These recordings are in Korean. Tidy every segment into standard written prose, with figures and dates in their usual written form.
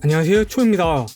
안녕하세요, 초입니다.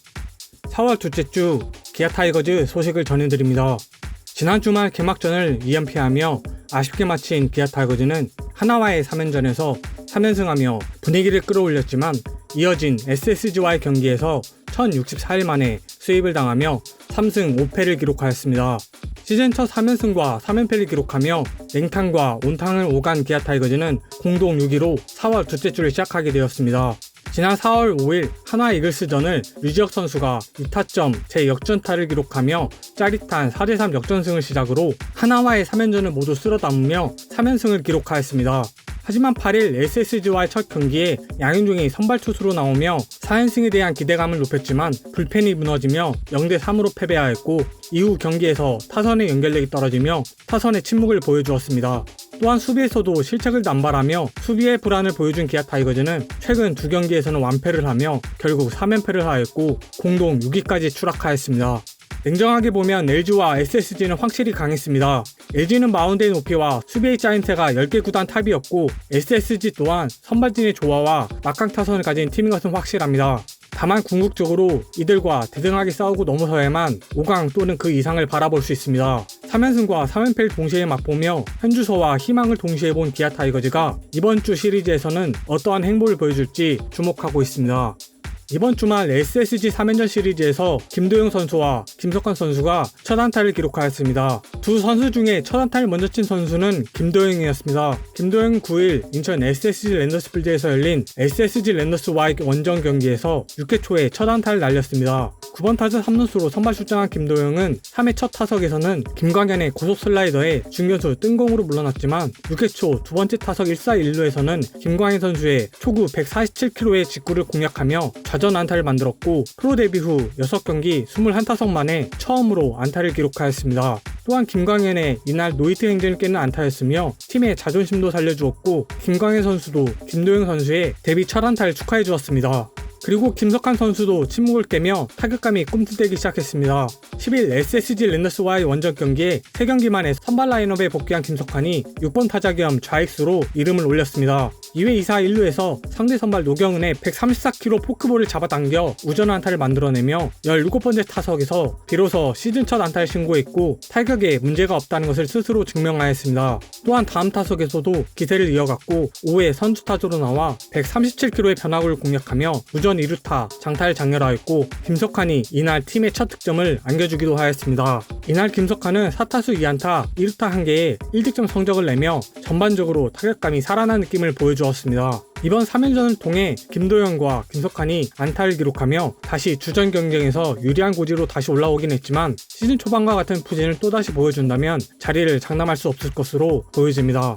4월 둘째 주 기아 타이거즈 소식을 전해드립니다. 지난 주말 개막전을 2연패하며 아쉽게 마친 기아 타이거즈는 하나와의 3연전에서 3연승하며 분위기를 끌어올렸지만 이어진 SSG와의 경기에서 1064일 만에 수입을 당하며 3승 5패를 기록하였습니다. 시즌 첫 3연승과 3연패를 기록하며 냉탕과 온탕을 오간 기아 타이거즈는 공동 6위로 4월 둘째 주를 시작하게 되었습니다. 지난 4월 5일 하나 이글스전을 류지혁 선수가 2타점 제역전타를 기록하며 짜릿한 4대3 역전승을 시작으로 하나와의 3연전을 모두 쓸어담으며 3연승을 기록하였습니다. 하지만 8일 SSG와의 첫 경기에 양현종이 선발 투수로 나오며 4연승에 대한 기대감을 높였지만 불펜이 무너지며 0대3으로 패배하였고 이후 경기에서 타선의 연결력이 떨어지며 타선의 침묵을 보여주었습니다. 또한 수비에서도 실책을 남발하며 수비의 불안을 보여준 기아 타이거즈는 최근 두 경기에서는 완패를 하며 결국 3연패를 하였고 공동 6위까지 추락하였습니다. 냉정하게 보면 LG와 SSG는 확실히 강했습니다. LG는 마운드의 높이와 수비의 짜임새가 10개 구단 탑이었고 SSG 또한 선발진의 조화와 막강 타선을 가진 팀인 것은 확실합니다. 다만 궁극적으로 이들과 대등하게 싸우고 넘어서야만 5강 또는 그 이상을 바라볼 수 있습니다. 3연승과 3연패를 동시에 맛보며 현주소와 희망을 동시에 본 기아 타이거즈가 이번 주 시리즈에서는 어떠한 행보를 보여줄지 주목하고 있습니다. 이번 주말 SSG 3연전 시리즈에서 김도영 선수와 김석환 선수가 첫 안타를 기록하였습니다. 두 선수 중에 첫 안타를 먼저 친 선수는 김도영이었습니다. 김도영은 9일 인천 SSG 랜더스필드에서 열린 SSG 랜더스와의 원정 경기에서 6회 초에 첫 안타를 날렸습니다. 9번 타자 3루수로 선발 출장한 김도영은 3회 첫 타석에서는 김광현의 고속 슬라이더에 중견수 뜬공으로 물러났지만 6회 초 두 번째 타석 1사 1루에서는 김광현 선수의 초구 147km의 직구를 공략하며 좌전 안타를 만들었고 프로 데뷔 후 6경기 21타석 만에 처음으로 안타를 기록하였습니다. 또한 김광현의 이날 노히트 행진을 깨는 안타였으며 팀의 자존심도 살려주었고 김광현 선수도 김도영 선수의 데뷔 첫 안타를 축하해 주었습니다. 그리고 김석환 선수도 침묵을 깨며 타격감이 꿈틀대기 시작했습니다. 10일 SSG 랜더스와의 원정 경기에 3경기 만에 선발 라인업에 복귀한 김석환이 6번 타자 겸 좌익수로 이름을 올렸습니다. 2회 2사 1루에서 상대 선발 노경은의 134km 포크볼을 잡아당겨 우전 안타를 만들어내며 17번째 타석에서 비로소 시즌 첫 안타를 신고했고 타격에 문제가 없다는 것을 스스로 증명하였습니다. 또한 다음 타석에서도 기세를 이어갔고 5회 선두 타자로 나와 137km의 변화구를 공략하며 우전 2루타 장타를 장렬하였고 김석환이 이날 팀의 첫 득점을 안겨주기도 하였습니다. 이날 김석환은 4타수 2안타 2루타 1개에 1득점 성적을 내며 전반적으로 타격감이 살아난 느낌을 보여주었습니다. 이번 3연전을 통해 김도영과 김석환이 안타를 기록하며 다시 주전 경쟁에서 유리한 고지로 다시 올라오긴 했지만 시즌 초반과 같은 부진을 또다시 보여준다면 자리를 장담할 수 없을 것으로 보여집니다.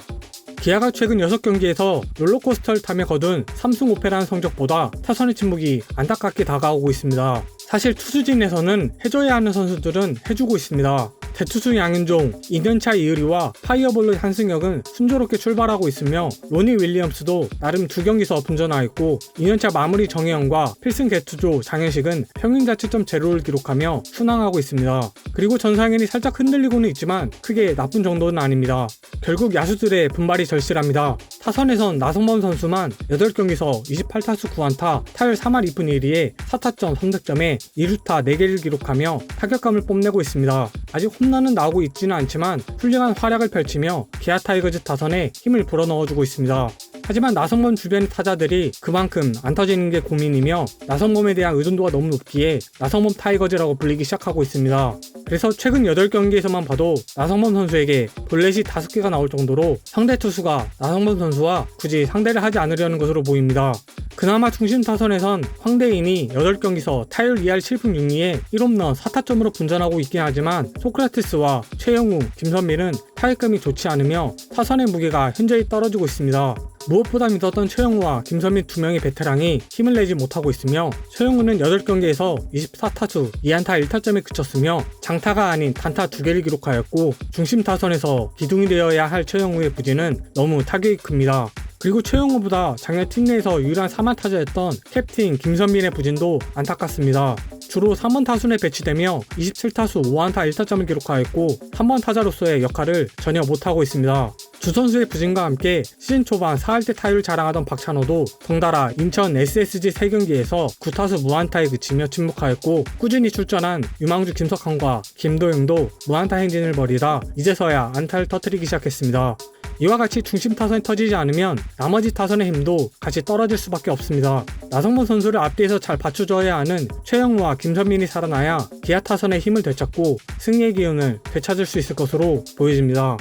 기아가 최근 6경기에서 롤러코스터를 타며 거둔 3승 5패라는 성적보다 타선의 침묵이 안타깝게 다가오고 있습니다. 사실 투수진에서는 해줘야 하는 선수들은 해주고 있습니다. 대투수 양현종, 2년차 이의리와 파이어볼로 한승혁은 순조롭게 출발하고 있으며 로니 윌리엄스도 나름 2경기서 분전하였고 2년차 마무리 정혜영과 필승 개투조 장현식은 평균 자책점 제로를 기록하며 순항하고 있습니다. 그리고 전상현이 살짝 흔들리고는 있지만 크게 나쁜 정도는 아닙니다. 결국 야수들의 분발이 절실합니다. 타선에선 나성범 선수만 8경기서 28타수 9안타, 타율 3할 2푼 1리에 4타점 3득점에 2루타 4개를 기록하며 타격감을 뽐내고 있습니다. 아직 홈런은 나오고 있지는 않지만 훌륭한 활약을 펼치며 기아 타이거즈 타선에 힘을 불어넣어주고 있습니다. 하지만 나성범 주변의 타자들이 그만큼 안 터지는 게 고민이며 나성범에 대한 의존도가 너무 높기에 나성범 타이거즈라고 불리기 시작하고 있습니다. 그래서 최근 8경기에서만 봐도 나성범 선수에게 볼넷이 5개가 나올 정도로 상대 투수가 나성범 선수와 굳이 상대를 하지 않으려는 것으로 보입니다. 그나마 중심 타선에선 황대인이 8경기서 타율 2할 7푼 6리에 1홈런 4타점으로 분전하고 있긴 하지만 소크라테스와 최영우, 김선민은 타격감이 좋지 않으며 타선의 무게가 현저히 떨어지고 있습니다. 무엇보다 믿었던 최영우와 김선민 2명의 베테랑이 힘을 내지 못하고 있으며 최영우는 8경기에서 24타수 2안타 1타점에 그쳤으며 장타가 아닌 단타 2개를 기록하였고 중심 타선에서 기둥이 되어야 할 최영우의 부진은 너무 타격이 큽니다. 그리고 최영우보다 작년 팀 내에서 유일한 3안 타자였던 캡틴 김선민의 부진도 안타깝습니다. 주로 3번 타순에 배치되며 27타수 5안타 1타점을 기록하였고 3번 타자로서의 역할을 전혀 못하고 있습니다. 두 선수의 부진과 함께 시즌 초반 4할대 타율을 자랑하던 박찬호도 덩달아 인천 SSG 3경기에서 9타수 무안타에 그치며 침묵하였고, 꾸준히 출전한 유망주 김석환과 김도영도 무안타 행진을 벌이다 이제서야 안타를 터뜨리기 시작했습니다. 이와 같이 중심 타선이 터지지 않으면 나머지 타선의 힘도 같이 떨어질 수밖에 없습니다. 나성범 선수를 앞뒤에서 잘 받쳐줘야 하는 최영우와 김선민이 살아나야 기아 타선의 힘을 되찾고 승리의 기운을 되찾을 수 있을 것으로 보여집니다.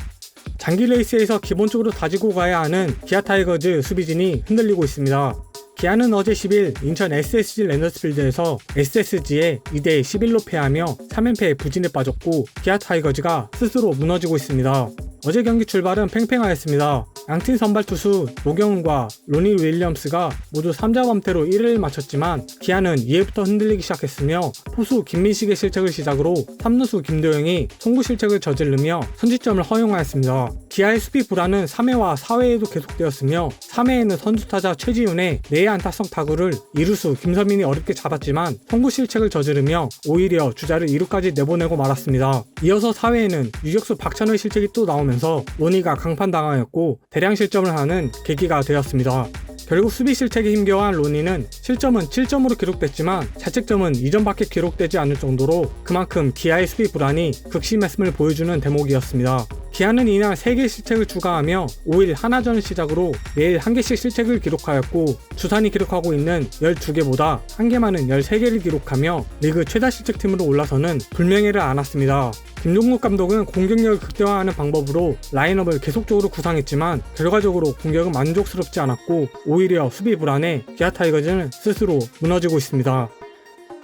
장기 레이스에서 기본적으로 다지고 가야 하는 기아 타이거즈 수비진이 흔들리고 있습니다. 기아는 어제 10일 인천 SSG 랜더스필드에서 SSG에 2대 11로 패하며 3연패에 부진에 빠졌고, 기아 타이거즈가 스스로 무너지고 있습니다. 어제 경기 출발은 팽팽하였습니다. 양팀 선발 투수 노경은과 로니 윌리엄스가 모두 3자범퇴로 1회를 마쳤지만 기아는 2회부터 흔들리기 시작했으며, 포수 김민식의 실책을 시작으로 3루수 김도영이 송구 실책을 저지르며 선취점을 허용하였습니다. 기아의 수비 불안은 3회와 4회에도 계속되었으며, 3회에는 선두타자 최지훈의 내야 안타성 타구를 2루수 김선민이 어렵게 잡았지만 송구 실책을 저지르며 오히려 주자를 2루까지 내보내고 말았습니다. 이어서 4회에는 유격수 박찬호의 실책이 또 나오면서 로니가 강판당하였고 대량 실점을 하는 계기가 되었습니다. 결국 수비 실책에 힘겨워한 로니는 실점은 7점으로 기록됐지만 자책점은 2점밖에 기록되지 않을 정도로 그만큼 기아의 수비 불안이 극심했음을 보여주는 대목이었습니다. 기아는 이날 3개의 실책을 추가하며 5일 하나전을 시작으로 매일 1개씩 실책을 기록하였고, 두산이 기록하고 있는 12개보다 1개 많은 13개를 기록하며 리그 최다 실책팀으로 올라서는 불명예를 안았습니다. 김종국 감독은 공격력을 극대화하는 방법으로 라인업을 계속적으로 구상했지만 결과적으로 공격은 만족스럽지 않았고, 오히려 수비 불안에 기아 타이거즈는 스스로 무너지고 있습니다.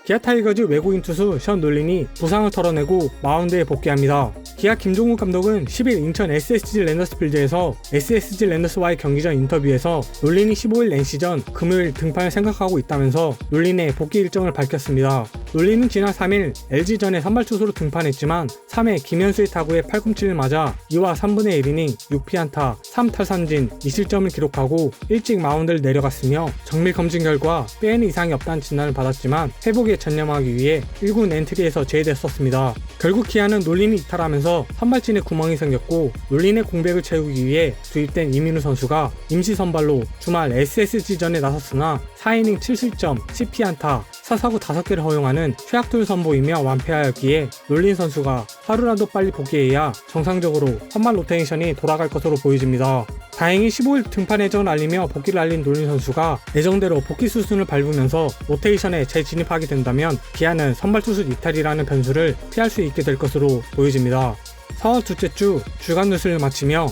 기아 타이거즈 외국인 투수 션 놀린이 부상을 털어내고 마운드에 복귀합니다. 기아 김종국 감독은 10일 인천 SSG 랜더스필드에서 SSG 랜더스와의 경기 전 인터뷰에서 놀린이 15일 NC전 금요일 등판을 생각하고 있다면서 놀린의 복귀 일정을 밝혔습니다. 놀린은 지난 3일 LG전에 선발 투수로 등판했지만 3회 김현수의 타구에 팔꿈치를 맞아 2와 3분의 1이닝 6피안타 3탈삼진 2실점을 기록하고 일찍 마운드를 내려갔으며, 정밀 검진 결과 뼈에는 이상이 없다는 진단을 받았지만 회복에 전념하기 위해 1군 엔트리에서 제외됐었습니다. 결국 기아는 놀린이 이탈하면서 선발진에 구멍이 생겼고, 놀린의 공백을 채우기 위해 투입된 이민우 선수가 임시 선발로 주말 SSG전에 나섰으나 4이닝 7실점 10피안타 4사구 5개를 허용하는 최악투를 선보이며 완패하였기에 놀린 선수가 하루라도 빨리 복귀해야 정상적으로 선발 로테이션이 돌아갈 것으로 보여집니다. 다행히 15일 등판 예정을 알리며 복귀를 알린 놀린 선수가 예정대로 복귀 수순을 밟으면서 로테이션에 재진입하게 된다면 기아는 선발 투수 이탈이라는 변수를 피할 수 있게 될 것으로 보여집니다. 4월 둘째 주 주간 뉴스를 마치며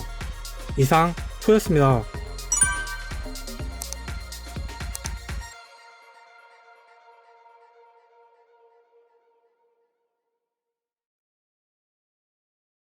이상 초였습니다.